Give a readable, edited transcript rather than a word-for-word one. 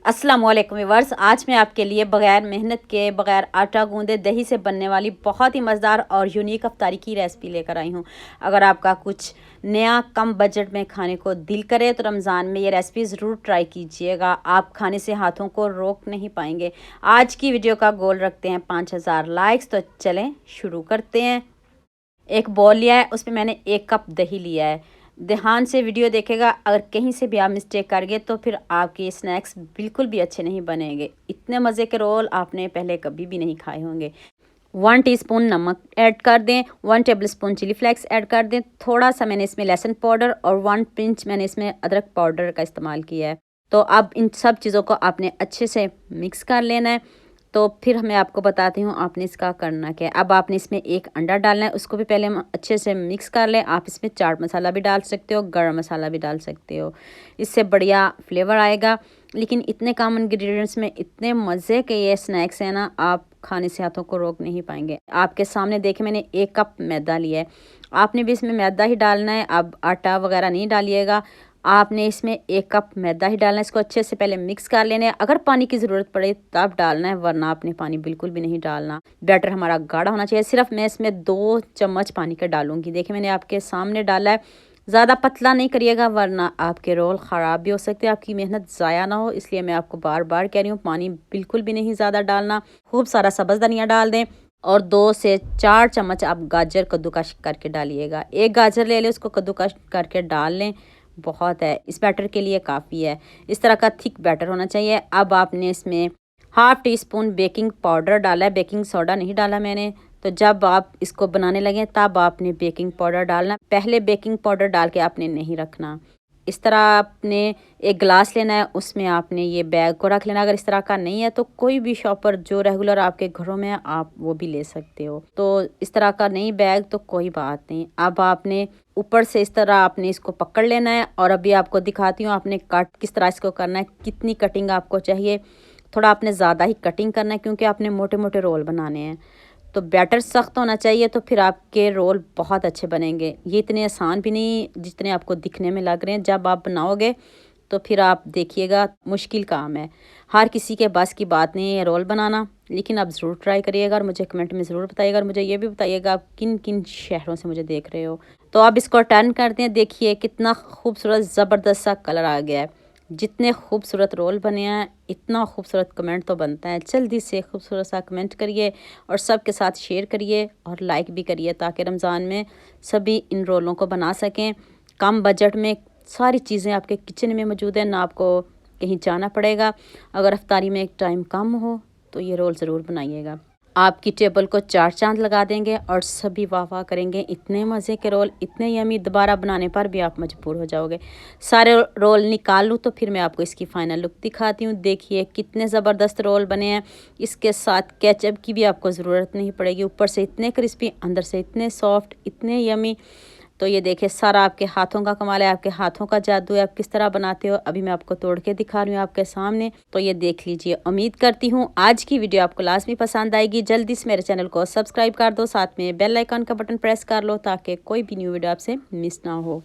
अस्सलाम वालेकुम व्यूअर्स, आज मैं आपके लिए बग़ैर मेहनत के, बग़ैर आटा गूंदे दही से बनने वाली बहुत ही मज़ेदार और यूनिक अफ्तारी की रेसिपी लेकर आई हूँ। अगर आपका कुछ नया कम बजट में खाने को दिल करे तो रमज़ान में ये रेसिपी ज़रूर ट्राई कीजिएगा। आप खाने से हाथों को रोक नहीं पाएंगे। आज की वीडियो का गोल रखते हैं 5000 लाइक्स। तो चलें शुरू करते हैं। एक बॉल लिया है, उसमें मैंने 1 कप दही लिया है। ध्यान से वीडियो देखेगा, अगर कहीं से भी आप मिस्टेक कर गए तो फिर आपके स्नैक्स बिल्कुल भी अच्छे नहीं बनेंगे। इतने मज़े के रोल आपने पहले कभी भी नहीं खाए होंगे। 1 टीस्पून नमक ऐड कर दें, 1 टेबलस्पून चिली फ्लेक्स ऐड कर दें, थोड़ा सा मैंने इसमें लहसुन पाउडर और 1 पिंच मैंने इसमें अदरक पाउडर का इस्तेमाल किया है। तो अब इन सब चीज़ों को आपने अच्छे से मिक्स कर लेना है। तो फिर मैं आपको बताती हूँ आपने इसका करना क्या है। अब आपने इसमें 1 अंडा डालना है, उसको भी पहले हम अच्छे से मिक्स कर लें। आप इसमें चाट मसाला भी डाल सकते हो, गरम मसाला भी डाल सकते हो, इससे बढ़िया फ्लेवर आएगा। लेकिन इतने कम इंग्रेडिएंट्स में इतने मज़े के ये स्नैक्स हैं ना, आप खाने से हाथों को रोक नहीं पाएंगे। आपके सामने देखें, मैंने 1 कप मैदा लिया है। आपने भी इसमें मैदा ही डालना है, अब आटा वगैरह नहीं डालिएगा। आपने इसमें 1 कप मैदा ही डालना है। इसको अच्छे से पहले मिक्स कर लेना है। अगर पानी की ज़रूरत पड़े तब डालना है, वरना आपने पानी बिल्कुल भी नहीं डालना। बैटर हमारा गाढ़ा होना चाहिए। सिर्फ मैं इसमें 2 चम्मच पानी का डालूंगी। देखिए मैंने आपके सामने डाला है। ज़्यादा पतला नहीं करिएगा, वरना आपके रोल ख़राब भी हो सकते हैं, आपकी मेहनत ज़ाया ना हो। इसलिए मैं आपको बार बार कह रही हूँ, पानी बिल्कुल भी नहीं ज़्यादा डालना। खूब सारा सब्ज़ धनिया डाल दें और 2 से 4 चम्मच आप गाजर कद्दूकस करके डालिएगा। 1 गाजर ले लें, उसको कद्दूकस करके डाल लें, बहुत है, इस बैटर के लिए काफ़ी है। इस तरह का थिक बैटर होना चाहिए। अब आपने इसमें 1/2 टीस्पून बेकिंग पाउडर डाला है, बेकिंग सोडा नहीं डाला मैंने। तो जब आप इसको बनाने लगें तब आपने बेकिंग पाउडर डालना, पहले बेकिंग पाउडर डाल के आपने नहीं रखना। इस तरह आपने 1 गिलास लेना है, उसमें आपने ये बैग को रख लेना। अगर इस तरह का नहीं है तो कोई भी शॉपर जो रेगुलर आपके घरों में है आप वो भी ले सकते हो। तो इस तरह का नहीं बैग तो कोई बात नहीं। अब आपने ऊपर से इस तरह आपने इसको पकड़ लेना है और अभी आपको दिखाती हूँ आपने कट किस तरह इसको करना है, कितनी कटिंग आपको चाहिए। थोड़ा आपने ज़्यादा ही कटिंग करना है क्योंकि आपने मोटे मोटे रोल बनाने हैं। तो बैटर सख्त होना चाहिए, तो फिर आपके रोल बहुत अच्छे बनेंगे। ये इतने आसान भी नहीं जितने आपको दिखने में लग रहे हैं। जब आप बनाओगे तो फिर आप देखिएगा, मुश्किल काम है, हर किसी के बस की बात नहीं है ये रोल बनाना। लेकिन आप ज़रूर ट्राई करिएगा और मुझे कमेंट में ज़रूर बताइएगा। और मुझे ये भी बताइएगा आप किन किन शहरों से मुझे देख रहे हो। तो अब इसको टर्न करते हैं। देखिए कितना खूबसूरत ज़बरदस्त सा कलर आ गया है। जितने खूबसूरत रोल बने हैं, इतना खूबसूरत कमेंट तो बनता है। जल्दी से खूबसूरत सा कमेंट करिए और सबके साथ शेयर करिए और लाइक भी करिए, ताकि रमज़ान में सभी इन रोलों को बना सकें। कम बजट में सारी चीज़ें आपके किचन में मौजूद है, ना आपको कहीं जाना पड़ेगा। अगर अफ्तारी में एक टाइम कम हो तो ये रोल ज़रूर बनाइएगा। आपकी टेबल को 4 चांद लगा देंगे और सभी वाह वाह करेंगे। इतने मज़े के रोल, इतने यमी, दोबारा बनाने पर भी आप मजबूर हो जाओगे। सारे रोल निकाल लूँ तो फिर मैं आपको इसकी फ़ाइनल लुक दिखाती हूँ। देखिए कितने ज़बरदस्त रोल बने हैं। इसके साथ केचप की भी आपको ज़रूरत नहीं पड़ेगी। ऊपर से इतने क्रिस्पी, अंदर से इतने सॉफ्ट, इतने यमी। तो ये देखिए सारा आपके हाथों का कमाल है, आपके हाथों का जादू है। आप किस तरह बनाते हो अभी मैं आपको तोड़ के दिखा रही हूँ आपके सामने। तो ये देख लीजिए। उम्मीद करती हूँ आज की वीडियो आपको लाजमी पसंद आएगी। जल्दी से मेरे चैनल को सब्सक्राइब कर दो, साथ में बेल आइकन का बटन प्रेस कर लो ताकि कोई भी न्यू वीडियो आपसे मिस ना हो।